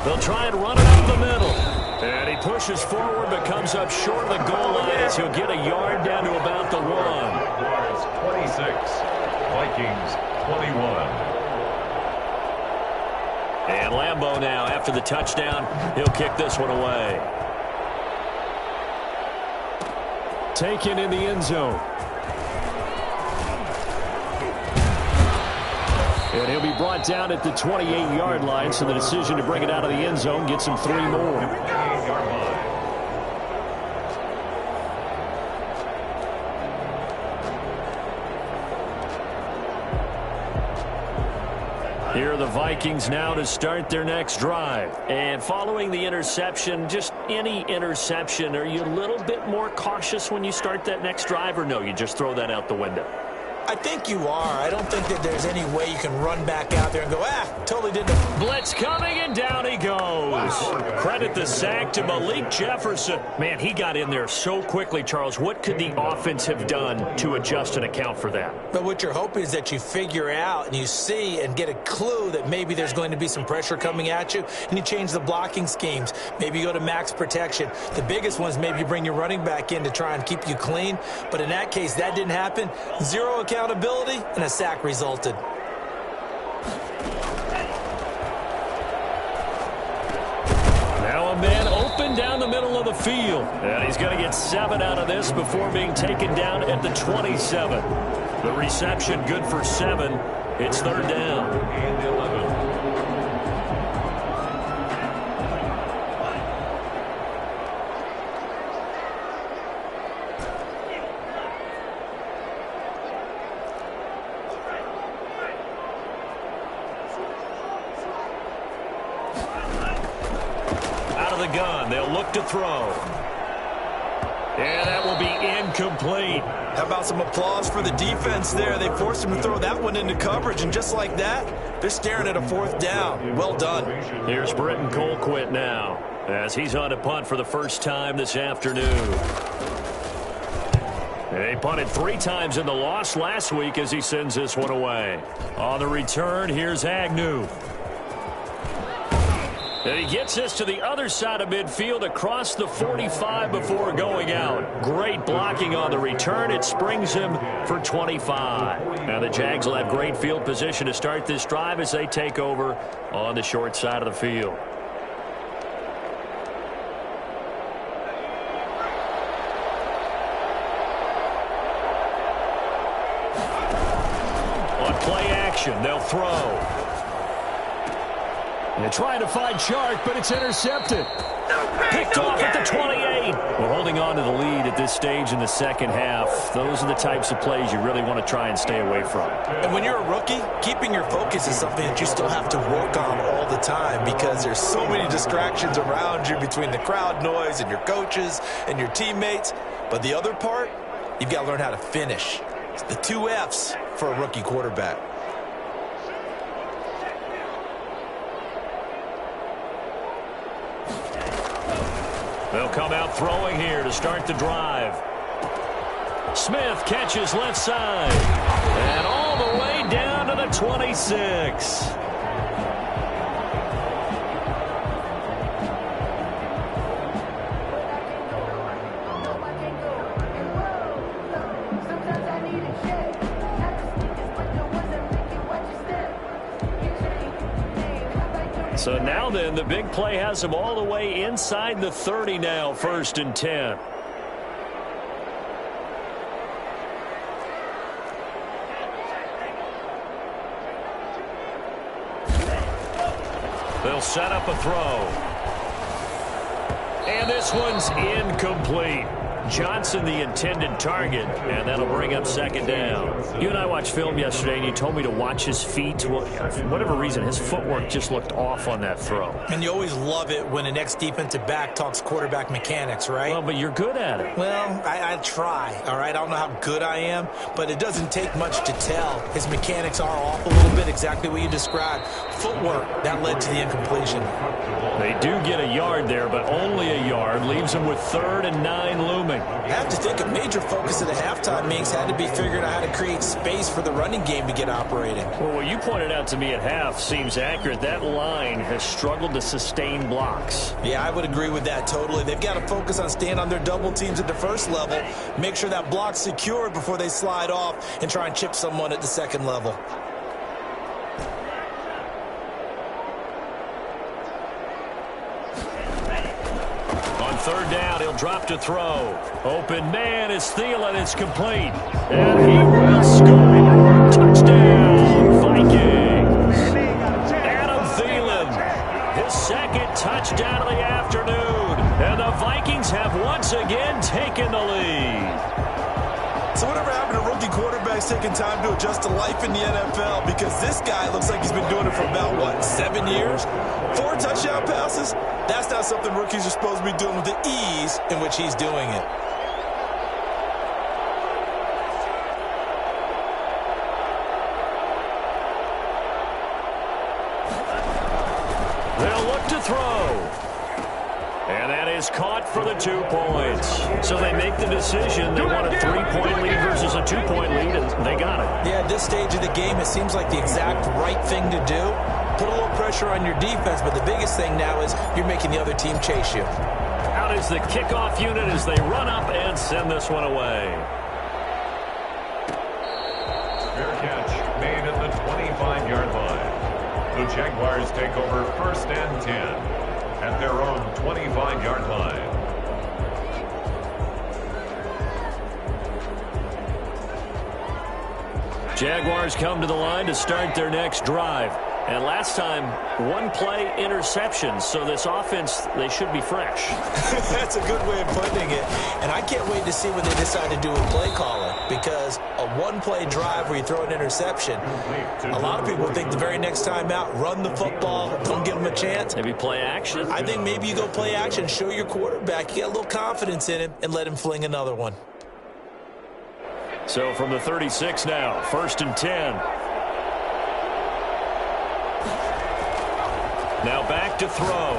They'll try and run it up the middle. And he pushes forward but comes up short of the goal line as he'll get a yard down to about the 1. Jaguars 26, Vikings 21. And Lambo now, after the touchdown, he'll kick this one away. Taken in the end zone. And he'll be brought down at the 28-yard line, so the decision to bring it out of the end zone gets him 3 more. Here are the Vikings now to start their next drive. And following the interception, just any interception, are you a little bit more cautious when you start that next drive, or no, you just throw that out the window? I think you are. I don't think that there's any way you can run back out there and go, totally didn't. Blitz coming, and down he goes. Credit the sack to Malik Jefferson. Man, he got in there so quickly, Charles. What could the offense have done to adjust and account for that? But what you're hoping is that you figure out and you see and get a clue that maybe there's going to be some pressure coming at you, and you change the blocking schemes. Maybe you go to max protection. The biggest one is maybe you bring your running back in to try and keep you clean. But in that case, that didn't happen. Zero account accountability, and a sack resulted. Now a man open down the middle of the field. And he's going to get 7 out of this before being taken down at the 27. The reception good for 7. It's 3rd down. And 11. The gun. They'll look to throw. And that will be incomplete. How about some applause for the defense there? They forced him to throw that one into coverage, and just like that, they're staring at a 4th down. Well done. Here's Britton Colquitt now as he's on to punt for the first time this afternoon. They punted 3 times in the loss last week as he sends this one away. On the return, here's Agnew. And he gets this to the other side of midfield across the 45 before going out. Great blocking on the return. It springs him for 25. Now the Jags will have great field position to start this drive as they take over on the short side of the field. On play action, they'll throw. They're trying to find Shark, but it's intercepted. Picked off at the 28. We're holding on to the lead at this stage in the second half. Those are the types of plays you really want to try and stay away from. And when you're a rookie, keeping your focus is something that you still have to work on all the time because there's so many distractions around you between the crowd noise and your coaches and your teammates. But the other part, you've got to learn how to finish. It's the 2 F's for a rookie quarterback. They'll come out throwing here to start the drive. Smith catches left side. And all the way down to the 26. So now then, the big play has him all the way inside the 30 now, 1st and 10. They'll set up a throw. And this one's incomplete. Johnson the intended target, and that'll bring up 2nd down. You and I watched film yesterday, and you told me to watch his feet. Well, for whatever reason, his footwork just looked off on that throw. And you always love it when an ex-defensive back talks quarterback mechanics, right? Well, but you're good at it. Well, I try, all right? I don't know how good I am, but it doesn't take much to tell. His mechanics are off a little bit, exactly what you described. Footwork, that led to the incompletion. They do get a yard there, but only a yard. Leaves them with 3rd and 9 looming. I have to think a major focus of the halftime meetings had to be figuring out how to create space for the running game to get operating. Well, what you pointed out to me at half seems accurate. That line has struggled to sustain blocks. Yeah, I would agree with that totally. They've got to focus on staying on their double teams at the first level, make sure that block's secured before they slide off and try and chip someone at the second level. On 3rd down, he'll drop to throw. Open man is Thielen. It's complete. And he will score. Touchdown, Vikings. Adam Thielen, his 2nd touchdown of the afternoon. And the Vikings have once again taken the lead. So whatever happened to rookie quarterbacks taking time to adjust to life in the NFL? Because this guy looks like he's been doing it for about, what, 7 years? 4 touchdown passes? That's not something rookies are supposed to be doing with the ease in which he's doing it. They'll look to throw. And that is caught for the 2 points. So they make the decision. They want a 3-point lead versus a 2-point lead, and they got it. Yeah, at this stage of the game, it seems like the exact right thing to do. Put a little pressure on your defense, but the biggest thing now is you're making the other team chase you. Out is the kickoff unit as they run up and send this one away. Fair catch made at the 25-yard line. The Jaguars take over 1st and 10 at their own 25-yard line. Jaguars come to the line to start their next drive. And last time, one play interception. So this offense, they should be fresh. That's a good way of putting it. And I can't wait to see what they decide to do with play calling. Because a one-play drive where you throw an interception, a lot of people think the very next time out, run the football, don't give them a chance. Maybe play action. I think maybe you go play action, show your quarterback, you get a little confidence in him, and let him fling another one. So from the 36 now, 1st and 10. Now back to throw.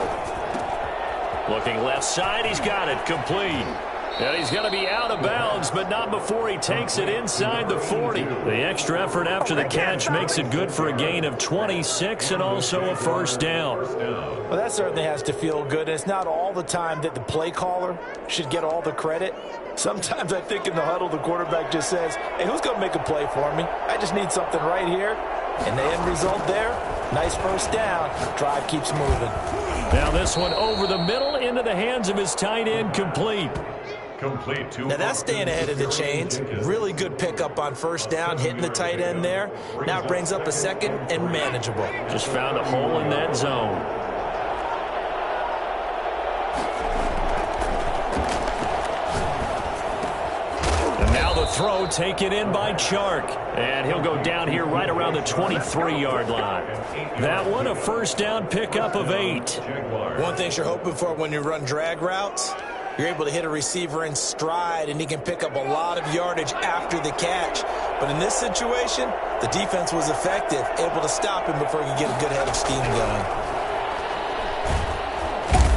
Looking left side, he's got it, complete. And he's going to be out of bounds, but not before he takes it inside the 40. The extra effort after the catch makes it good for a gain of 26 and also a 1st down. Well, that certainly has to feel good. It's not all the time that the play caller should get all the credit. Sometimes I think in the huddle, the quarterback just says, hey, who's going to make a play for me? I just need something right here. And the end result there, nice 1st down. Drive keeps moving. Now this one over the middle into the hands of his tight end, complete. Now that's staying ahead of the chains. Really good pickup on 1st down, hitting the tight end there. Now it brings up a 2nd and manageable. Just found a hole in that zone. And now the throw taken in by Chark. And he'll go down here right around the 23-yard line. That one a 1st down pickup of 8. One thing you're hoping for when you run drag routes, you're able to hit a receiver in stride, and he can pick up a lot of yardage after the catch. But in this situation, the defense was effective, able to stop him before he could get a good head of steam going.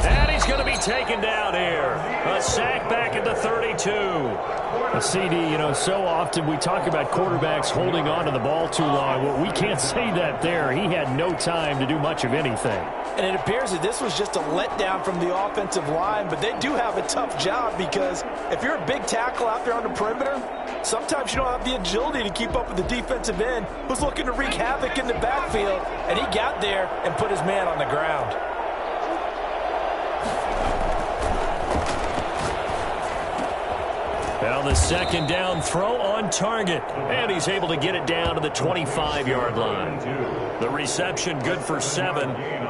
And he's going to be taken down here. A sack back at the 32. A CD, you know, so often we talk about quarterbacks holding on to the ball too long. Well, we can't say that there. He had no time to do much of anything. And it appears that this was just a letdown from the offensive line, but they do have a tough job because if you're a big tackle out there on the perimeter, sometimes you don't have the agility to keep up with the defensive end who's looking to wreak havoc in the backfield, and he got there and put his man on the ground. Now the 2nd down throw on target. And he's able to get it down to the 25-yard line. The reception good for 7.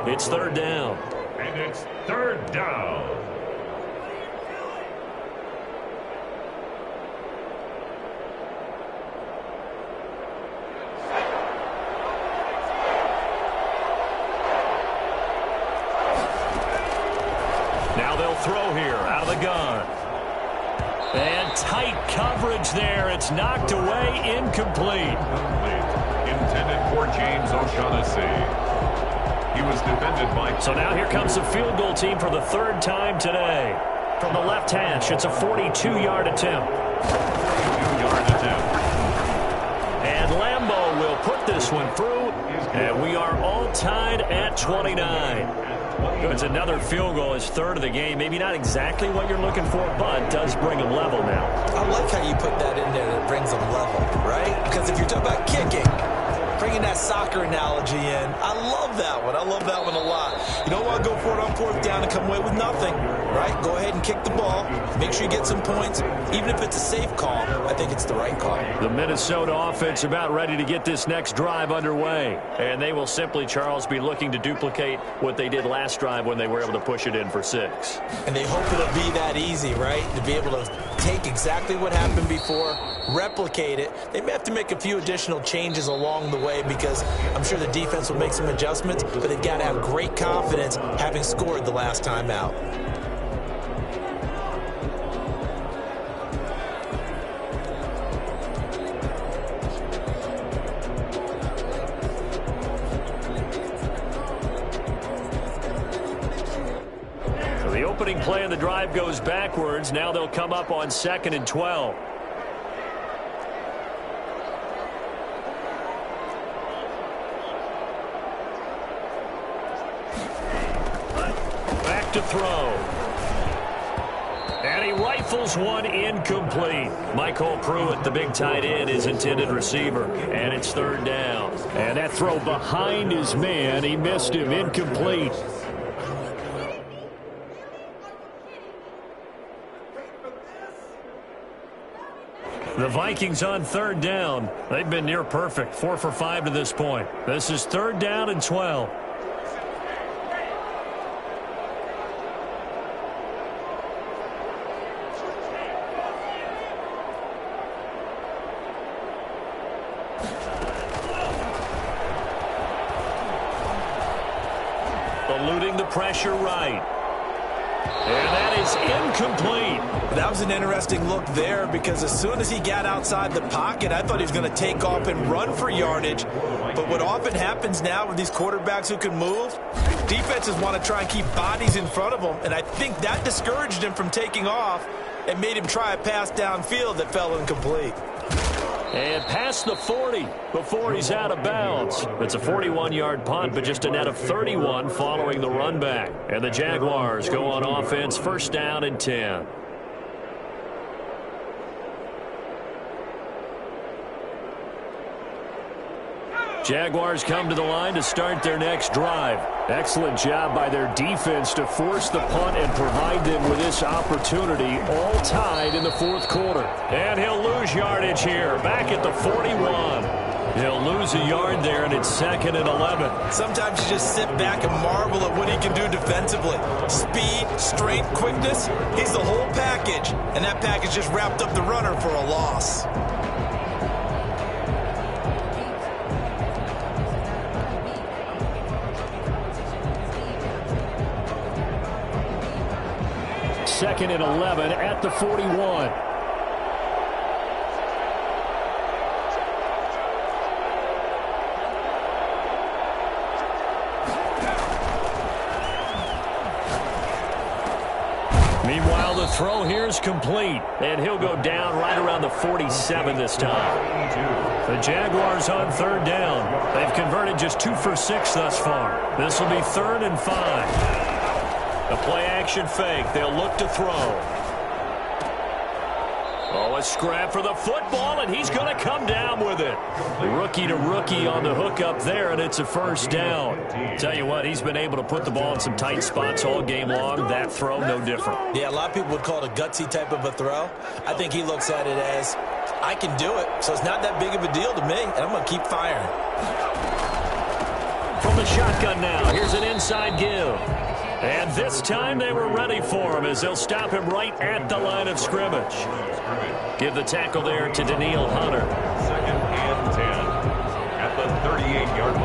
It's 3rd down. And it's 3rd down. Now they'll throw here out of the gun. And tight coverage there. It's knocked away, incomplete. Intended for James O'Shaughnessy. He was defended by... So now here comes the field goal team for the 3rd time today. From the left hash, it's a 42-yard attempt. 42-yard attempt. And Lambeau will put this one through. And we are all tied at 29. It's another field goal, his 3rd of the game. Maybe not exactly what you're looking for, but does bring him level now. I like how you put that in there that brings them level, right? Because if you're talking about kicking, bringing that soccer analogy in, I love that one. I love that one a lot. You don't want to go for it on 4th down and come away with nothing, right? Go ahead and kick the ball. Make sure you get some points. Even if it's a safe call, I think it's the right call. The Minnesota offense about ready to get this next drive underway. And they will simply, Charles, be looking to duplicate what they did last drive when they were able to push it in for 6. And they hope it'll be that easy, right? To be able to take exactly what happened before, replicate it. They may have to make a few additional changes along the way because I'm sure the defense will make some adjustments, but they've got to have great confidence having scored the last time out. So the opening play of the drive goes backwards. Now they'll come up on 2nd and 12. To throw. And he rifles one incomplete. Michael Pruitt, the big tight end, is intended receiver. And it's third down. And that throw behind his man, he missed him, incomplete. The Vikings on third down. They've been near perfect, 4 for 5 to this point. This is third down and 12. Eluding the pressure right. And that is incomplete. That was an interesting look there because as soon as he got outside the pocket, I thought he was going to take off and run for yardage. But what often happens now with these quarterbacks who can move, defenses want to try and keep bodies in front of them, and I think that discouraged him from taking off and made him try a pass downfield that fell incomplete. And past the 40 before he's out of bounds. It's a 41-yard punt, but just a net of 31 following the run back. And the Jaguars go on offense, first down and 10. Jaguars come to the line to start their next drive. Excellent job by their defense to force the punt and provide them with this opportunity, all tied in the fourth quarter. And he'll lose yardage here, back at the 41. He'll lose a yard there, and it's second and 11. Sometimes you just sit back and marvel at what he can do defensively. Speed, strength, quickness, he's the whole package. And that package just wrapped up the runner for a loss. Second and 11 at the 41. Meanwhile, the throw here is complete, and he'll go down right around the 47 this time. The Jaguars on third down. They've converted just 2 for 6 thus far. This will be third and 5. A play-action fake. They'll look to throw. Oh, a scrap for the football, and he's going to come down with it. Rookie to rookie on the hook up there, and it's a first down. Tell you what, he's been able to put the ball in some tight spots all game long. That throw, no different. Yeah, a lot of people would call it a gutsy type of a throw. I think he looks at it as, I can do it, so it's not that big of a deal to me, and I'm going to keep firing. From the shotgun now, here's an inside give. And this time they were ready for him as they'll stop him right at the line of scrimmage. Give the tackle there to Daniil Hunter. Second and 10 at the 38-yard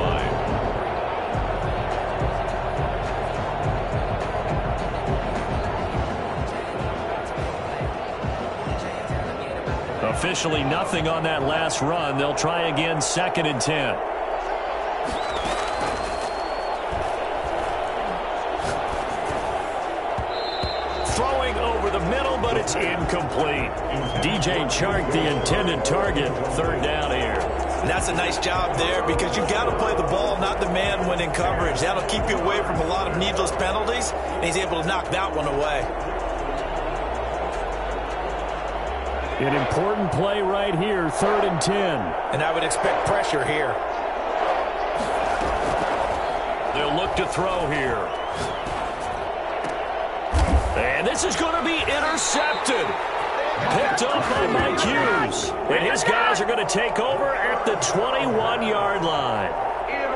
line. Officially nothing on that last run. They'll try again, second and 10. But it's incomplete. DJ Chark, the intended target, third down here. And that's a nice job there because you've got to play the ball, not the man when in coverage. That'll keep you away from a lot of needless penalties, and he's able to knock that one away. An important play right here, third and 10. And I would expect pressure here. They'll look to throw here. And this is going to be intercepted. Picked up by Mike Hughes. And his guys are going to take over at the 21-yard line.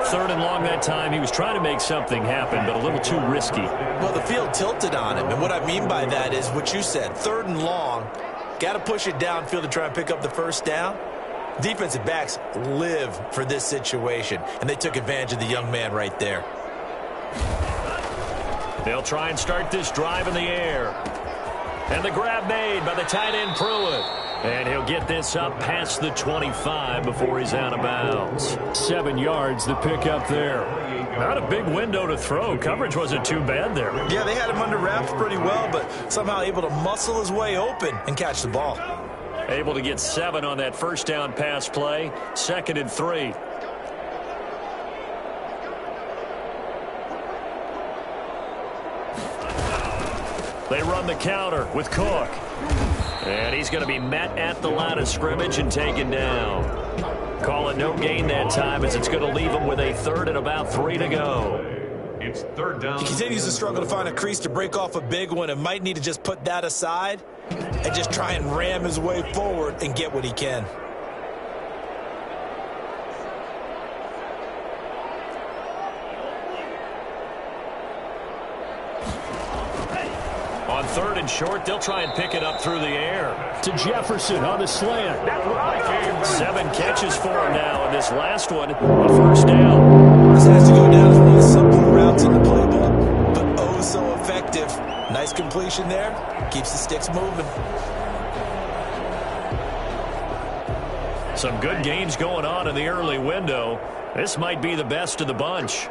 Third and long that time. He was trying to make something happen, but a little too risky. Well, the field tilted on him. And what I mean by that is what you said. Third and long. Got to push it downfield to try and pick up the first down. Defensive backs live for this situation. And they took advantage of the young man right there. They'll try and start this drive in the air. And the grab made by the tight end Pruitt. And he'll get this up past the 25 before he's out of bounds. 7 yards, the pickup there. Not a big window to throw. Coverage wasn't too bad there. Yeah, they had him under wraps pretty well, but somehow able to muscle his way open and catch the ball. Able to get 7 on that first down pass play. Second and 3. They run the counter with Cook. And he's going to be met at the line of scrimmage and taken down. Call it no gain that time as it's going to leave him with a third and about 3 to go. It's third down. He continues to struggle to find a crease to break off a big one and might need to just put that aside and just try and ram his way forward and get what he can. On third and short, they'll try and pick it up through the air. To Jefferson on the slant. 7 catches for him now, and this last one, a first down. This has to go down as one of the simple routes in the playbook, but oh so effective. Nice completion there. Keeps the sticks moving. Some good gains going on in the early window. This might be the best of the bunch.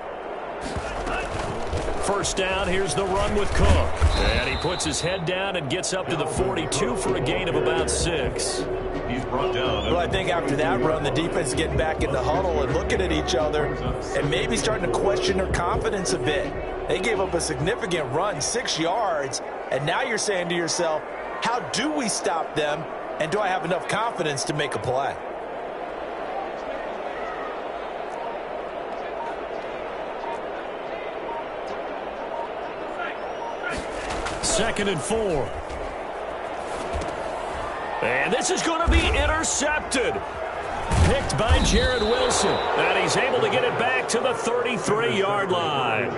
First down, here's the run with Cook. And he puts his head down and gets up to the 42 for a gain of about 6. He's brought down. Well, I think after that run, the defense is getting back in the huddle and looking at each other and maybe starting to question their confidence a bit. They gave up a significant run, 6 yards, and now you're saying to yourself, how do we stop them, and do I have enough confidence to make a play? Second and 4. And this is going to be intercepted. Picked by Jared Wilson. And he's able to get it back to the 33-yard line.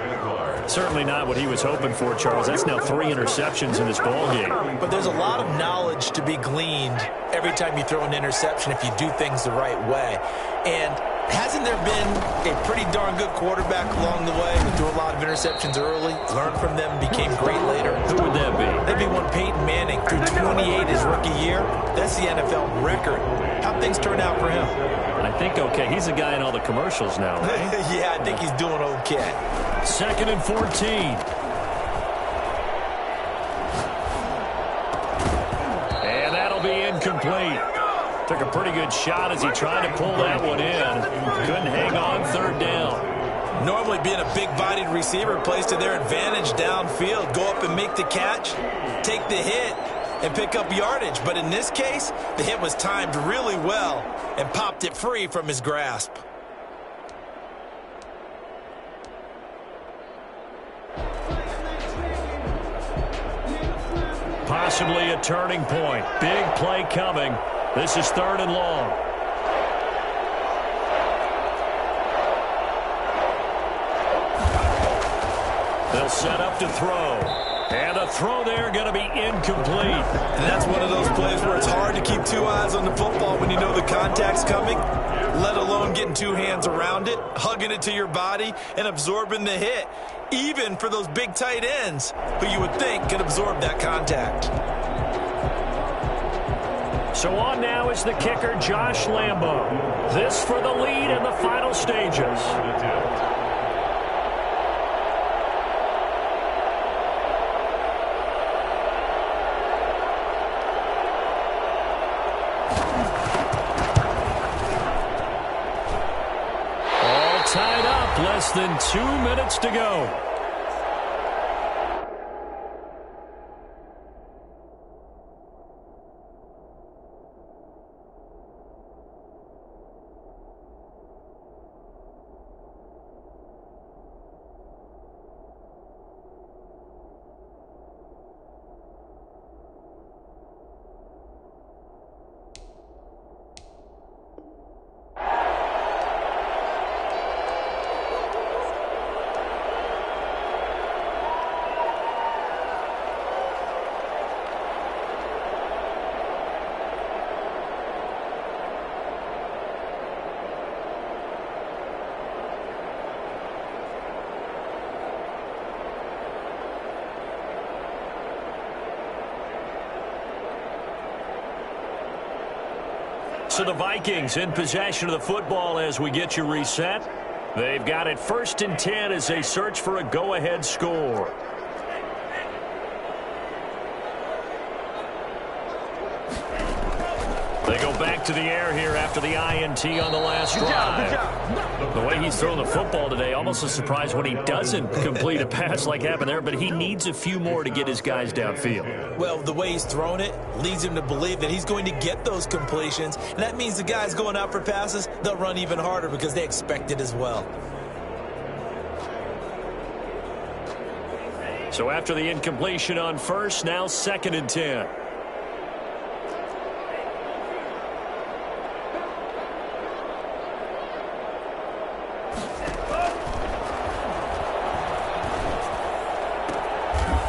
Certainly not what he was hoping for, Charles. That's now 3 interceptions in this ballgame. But there's a lot of knowledge to be gleaned every time you throw an interception if you do things the right way. And hasn't there been a pretty darn good quarterback along the way who threw a lot of interceptions early, learned from them, became great later? Who would that be? That'd be one Peyton Manning threw 28 his rookie year. That's the NFL record. How'd things turn out for him? I think okay. He's the guy in all the commercials now, right? Yeah, I think he's doing okay. Second and 14. And that'll be incomplete. Took a pretty good shot as he tried to pull that one in. Couldn't hang on third down. Normally being a big-bodied receiver plays to their advantage downfield. Go up and make the catch, take the hit, and pick up yardage. But in this case, the hit was timed really well and popped it free from his grasp. Possibly a turning point. Big play coming. This is third and long. They'll set up to throw. And the throw there going to be incomplete. And that's one of those plays where it's hard to keep 2 eyes on the football when you know the contact's coming, let alone getting 2 hands around it, hugging it to your body, and absorbing the hit, even for those big tight ends who you would think can absorb that contact. So on now is the kicker, Josh Lambo. This for the lead in the final stages. All tied up, less than 2 minutes to go. So the Vikings in possession of the football as we get you reset. They've got it 1st and 10 as they search for a go-ahead score. They go back to the air here after the INT on the last drive. The way he's throwing the football today, almost a surprise when he doesn't complete a pass like happened there, but he needs a few more to get his guys downfield. Well, the way he's thrown it leads him to believe that he's going to get those completions, and that means the guys going out for passes, they'll run even harder because they expect it as well. So after the incompletion on first, now 2nd and 10.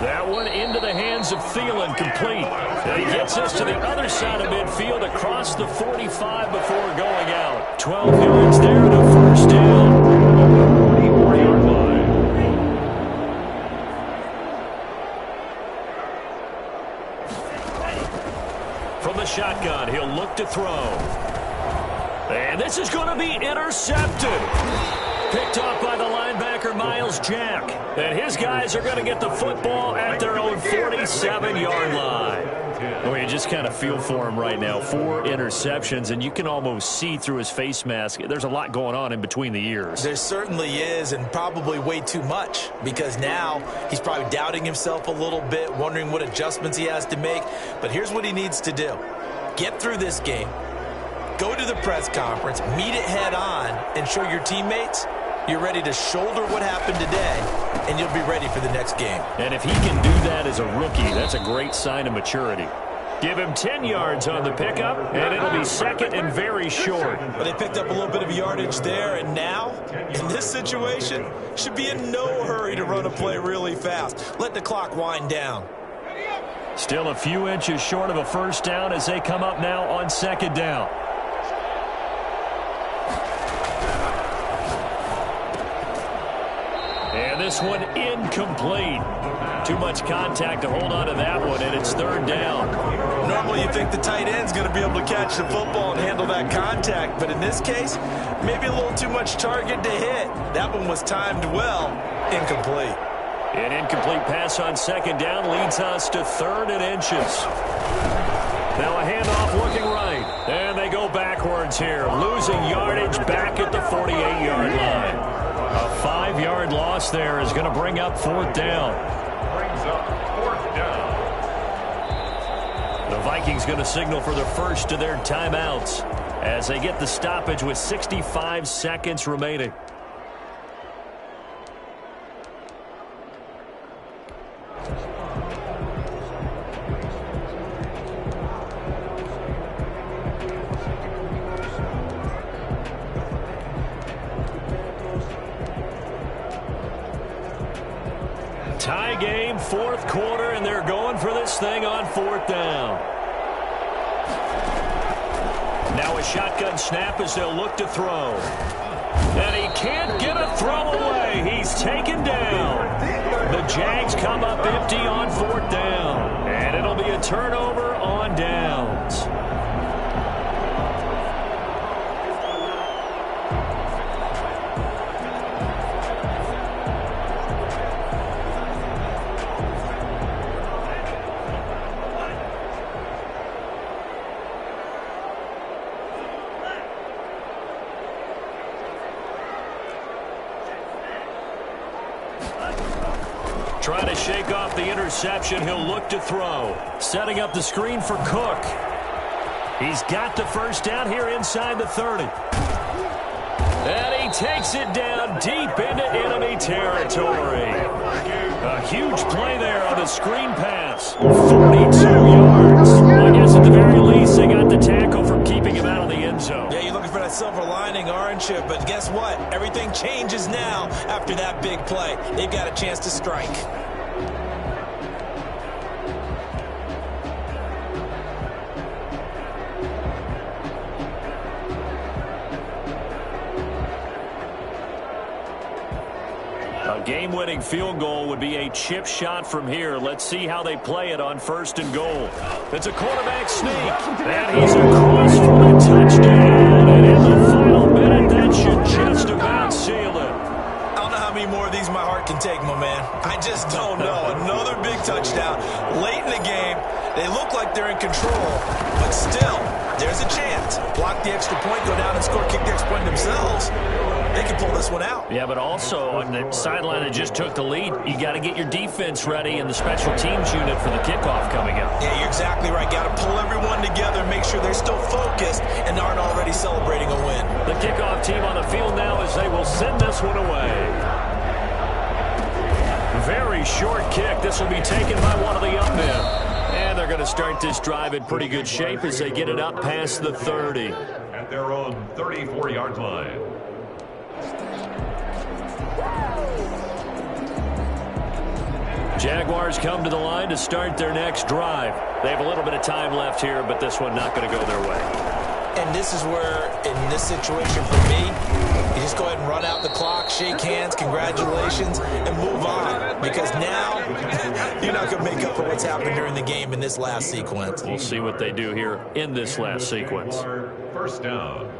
That one into the hands of Thielen, complete. And he gets us to the other side of midfield across the 45 before going out. 12 yards there and a first down. 44-yard line. From the shotgun, he'll look to throw. And this is going to be intercepted. Picked off by the linebacker, Miles Jack. And his guys are going to get the football at their own 47-yard line. Well, you just kind of feel for him right now. 4 interceptions, and you can almost see through his face mask. There's a lot going on in between the ears. There certainly is, and probably way too much, because now he's probably doubting himself a little bit, wondering what adjustments he has to make. But here's what he needs to do. Get through this game. Go to the press conference, meet it head on, and show your teammates you're ready to shoulder what happened today, and you'll be ready for the next game. And if he can do that as a rookie, that's a great sign of maturity. Give him 10 yards on the pickup, and it'll be 2nd and very short. But they picked up a little bit of yardage there, and now, in this situation, should be in no hurry to run a play really fast. Let the clock wind down. Still a few inches short of a first down as they come up now on 2nd down. And this one incomplete. Too much contact to hold on to that one, and it's 3rd down. Normally you think the tight end's going to be able to catch the football and handle that contact, but in this case, maybe a little too much target to hit. That one was timed well. Incomplete. An incomplete pass on 2nd down leads us to 3rd and inches. Now a handoff looking right. And they go backwards here, losing yardage back at the 48-yard line. A 5-yard loss there is going to bring up 4th down. Brings up 4th down. The Vikings going to signal for the first of their timeouts as they get the stoppage with 65 seconds remaining. Tie game, 4th quarter, and they're going for this thing on 4th down. Now a shotgun snap as they'll look to throw. And he can't get a throw away. He's taken down. The Jags come up empty on 4th down. And it'll be a turnover on downs. Trying to shake off the interception. He'll look to throw. Setting up the screen for Cook. He's got the first down here inside the 30. And he takes it down deep into enemy territory. A huge play there on the screen pass. 42 yards. I guess at the very least they got the tackle from keeping him out of the end zone. Yeah, you're looking for that silver lining, aren't you? But guess what? Everything changes now after that big play. They've got a chance to strike. A game-winning field goal would be a chip shot from here. Let's see how they play it on 1st and goal. It's a quarterback sneak. And he's across for a touchdown. And in the final minute, that should just about seal it. I don't know how many more of these my heart can take, my man. I just don't know. Another big touchdown late in the game. They look like they're in control, but still, there's a chance one out. Yeah, but also on the sideline that just took the lead, you got to get your defense ready and the special teams unit for the kickoff coming up. Yeah, you're exactly right. Got to pull everyone together and make sure they're still focused and aren't already celebrating a win. The kickoff team on the field now as they will send this one away. Very short kick. This will be taken by one of the up men. And they're going to start this drive in pretty good shape as they get it up past the 30. At their own 34-yard line. Jaguars come to the line to start their next drive. They have a little bit of time left here, but this one not going to go their way. And this is where, in this situation for me, you just go ahead and run out the clock, shake hands, congratulations, and move on. Because now, you're not going to make up for what's happened during the game in this last sequence. We'll see what they do here in this last sequence. First down.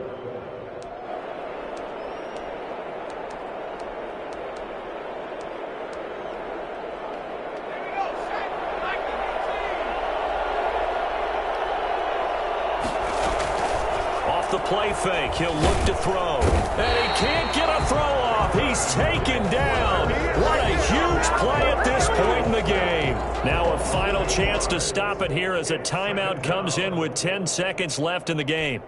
The play fake. He'll look to throw. And he can't get a throw off. He's taken down. What a huge play at this point in the game. Now a final chance to stop it here as a timeout comes in with 10 seconds left in the game.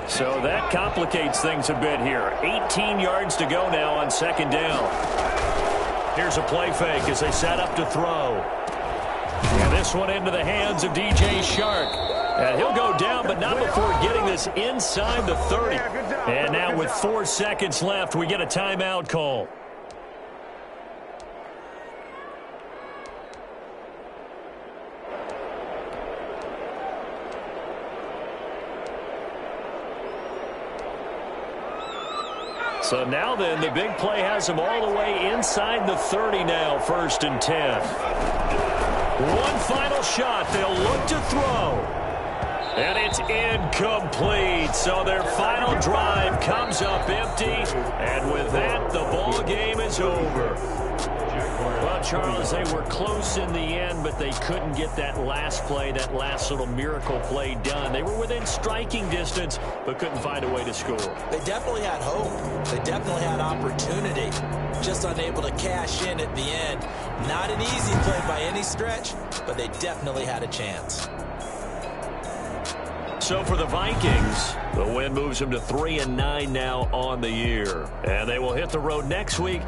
So that complicates things a bit here. 18 yards to go now on second down. Here's a play fake as they set up to throw. And this one into the hands of DJ Shark. And he'll go down, but not before getting this inside the 30. And now with 4 seconds left, we get a timeout call. So now then, the big play has them all the way inside the 30 now, 1st and 10. One final shot. They'll look to throw. And it's incomplete. So their final drive comes up empty. And with that, the ball game is over. Well, Charles, they were close in the end, but they couldn't get that last play, that last little miracle play done. They were within striking distance, but couldn't find a way to score. They definitely had hope. They definitely had opportunity. Just unable to cash in at the end. Not an easy play by any stretch, but they definitely had a chance. So for the Vikings, the win moves them to 3-9 now on the year. And they will hit the road next week